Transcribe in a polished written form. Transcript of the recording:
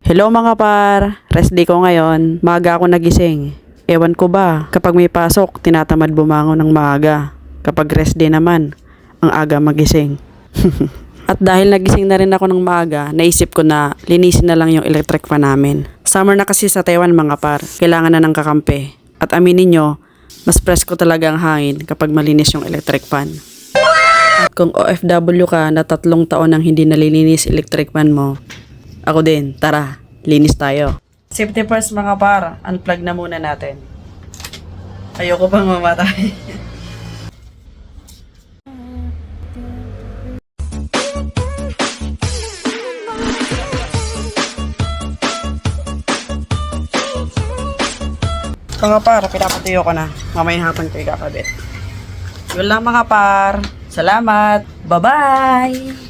Hello mga par, rest day ko ngayon. Maaga ako nagising. Ewan ko ba, kapag may pasok, tinatamad bumangon ng maaga. Kapag rest day naman, ang aga magising. At dahil nagising na rin ako ng maaga, naisip ko na linisin na lang yung electric fan namin. Summer na kasi sa Taiwan mga par, kailangan na ng kakampi. At aminin nyo, mas presko talaga ang hangin kapag malinis yung electric fan. At kung OFW ka na 3 taon nang hindi nalilinis electric fan mo, ako din, tara, linis tayo. Safety first mga par, unplug na muna natin. Ayoko pang mamatay. Mga par, pinapatuyo ko na. Mamayang hapon ko ikakabit. Yun lang mga par. Salamat. Bye-bye!